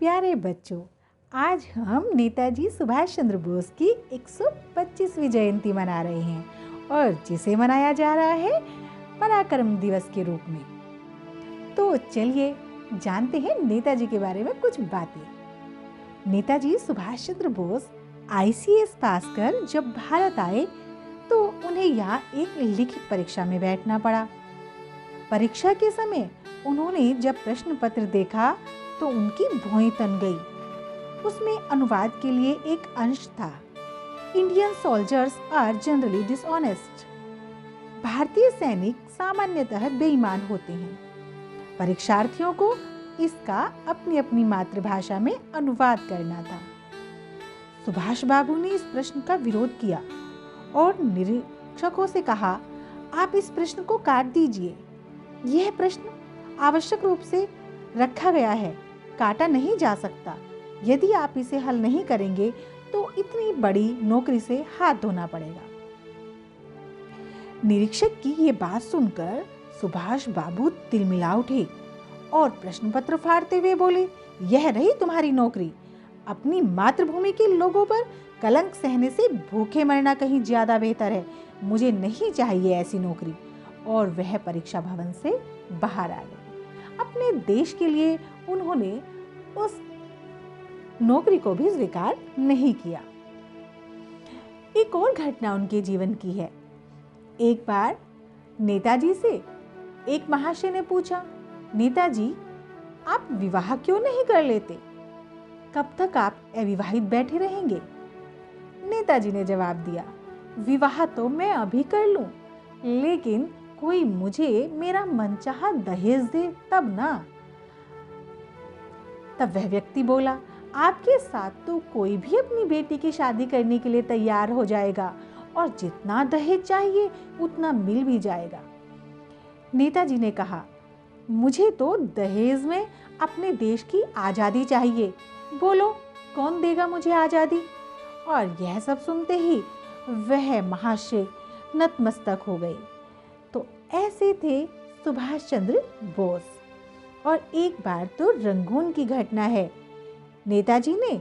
प्यारे बच्चों, आज हम नेताजी सुभाष चंद्र बोस की 125वीं जयंती मना रहे हैं और जिसे मनाया जा रहा है पराक्रम दिवस के रूप में। तो चलिए जानते हैं नेताजी के बारे में कुछ बातें। नेताजी सुभाष चंद्र बोस ICS पास कर जब भारत आए तो उन्हें यहाँ एक लिखित परीक्षा में बैठना पड़ा। परीक्षा के समय उन्होंने जब प्रश्न पत्र देखा तो उनकी भौहें तन गई। उसमें अनुवाद के लिए एक अंश था, Indian soldiers are generally dishonest. भारतीय सैनिक सामान्यतः बेईमान होते हैं। परीक्षार्थियों को इसका अपनी अपनी मातृभाषा में अनुवाद करना था। सुभाष बाबू ने इस प्रश्न का विरोध किया और निरीक्षकों से कहा, आप इस प्रश्न को काट दीजिए। यह प्रश्न आवश्यक रूप से रखा गया है, काटा नहीं जा सकता। यदि आप इसे हल नहीं करेंगे तो इतनी बड़ी नौकरी से हाथ धोना पड़ेगा। निरीक्षक की ये बात सुनकर सुभाष बाबू तिलमिला उठे और प्रश्न पत्र फाड़ते हुए बोले, यह रही तुम्हारी नौकरी। अपनी मातृभूमि के लोगों पर कलंक सहने से भूखे मरना कहीं ज्यादा बेहतर है। मुझे नहीं चाहिए ऐसी नौकरी। और वह परीक्षा भवन से बाहर आ गए। अपने देश के लिए उन्होंने उस नौकरी को भी स्वीकार नहीं किया। एक और घटना उनके जीवन की है। एक बार नेताजी से एक महाशय ने पूछा, नेताजी आप विवाह क्यों नहीं कर लेते? कब तक आप अविवाहित बैठे रहेंगे? नेताजी ने जवाब दिया, विवाह तो मैं अभी कर लूं, लेकिन कोई मुझे मेरा मनचाहा दहेज दे तब ना। तब वह व्यक्ति बोला, आपके साथ तो कोई भी अपनी बेटी की शादी करने के लिए तैयार हो जाएगा और जितना दहेज चाहिए उतना मिल भी जाएगा। नेताजी ने कहा, मुझे तो दहेज में अपने देश की आजादी चाहिए। बोलो कौन देगा मुझे आजादी? और यह सब सुनते ही वह महाशय नतमस्तक हो गए। तो ऐसे थे सुभाष चंद्र बोस। और एक बार तो रंगून की घटना है। नेताजी ने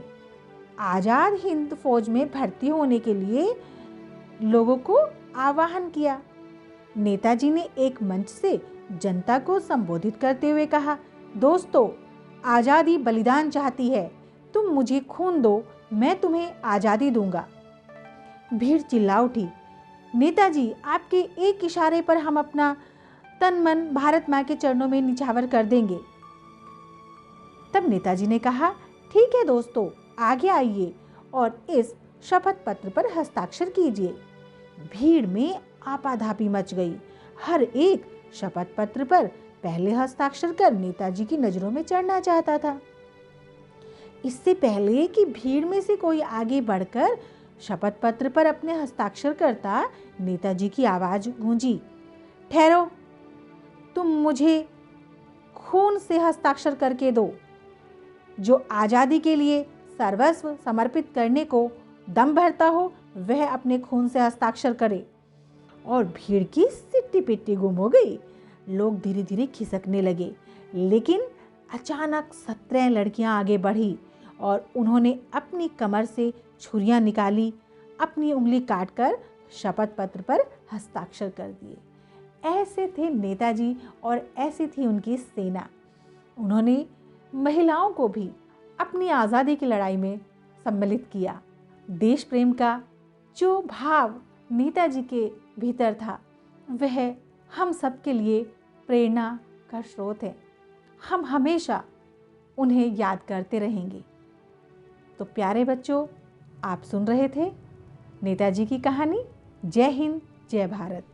आजाद हिंद फौज में भर्ती होने के लिए लोगों को आह्वान किया। नेताजी ने एक मंच से जनता को संबोधित करते हुए कहा, दोस्तों, आजादी बलिदान चाहती है। तुम मुझे खून दो, मैं तुम्हें आजादी दूंगा। भीड़ चिल्ला उठी, नेताजी आपके एक इशारे पर हम अपना तन मन भारत माँ के चरणों में निछावर कर देंगे। तब नेताजी ने कहा, ठीक है दोस्तों, आगे आइए और इस शपथ पत्र पर हस्ताक्षर कीजिए। भीड़ में आपाधापी मच गई। हर एक शपथ पत्र पर पहले हस्ताक्षर कर नेताजी की नजरों में चढ़ना चाहता था। इससे पहले कि भीड़ में से कोई आगे बढ़कर शपथ पत्र पर अपने हस्ताक्षर करता, नेताजी की आवाज गूंजी, ठहरो, तुम मुझे खून से हस्ताक्षर करके दो। जो आजादी के लिए सर्वस्व समर्पित करने को दम भरता हो वह अपने खून से हस्ताक्षर करे। और भीड़ की सिट्टी पिट्टी गुम हो गई। लोग धीरे धीरे खिसकने लगे, लेकिन अचानक 17 लड़कियां आगे बढ़ी और उन्होंने अपनी कमर से छुरियां निकाली, अपनी उंगली काटकर शपथ पत्र पर हस्ताक्षर कर दिए। ऐसे थे नेताजी और ऐसी थी उनकी सेना। उन्होंने महिलाओं को भी अपनी आज़ादी की लड़ाई में सम्मिलित किया। देश प्रेम का जो भाव नेताजी के भीतर था वह हम सब के लिए प्रेरणा का स्रोत है। हम हमेशा उन्हें याद करते रहेंगे। तो प्यारे बच्चों, आप सुन रहे थे नेताजी की कहानी। जय हिंद, जय भारत।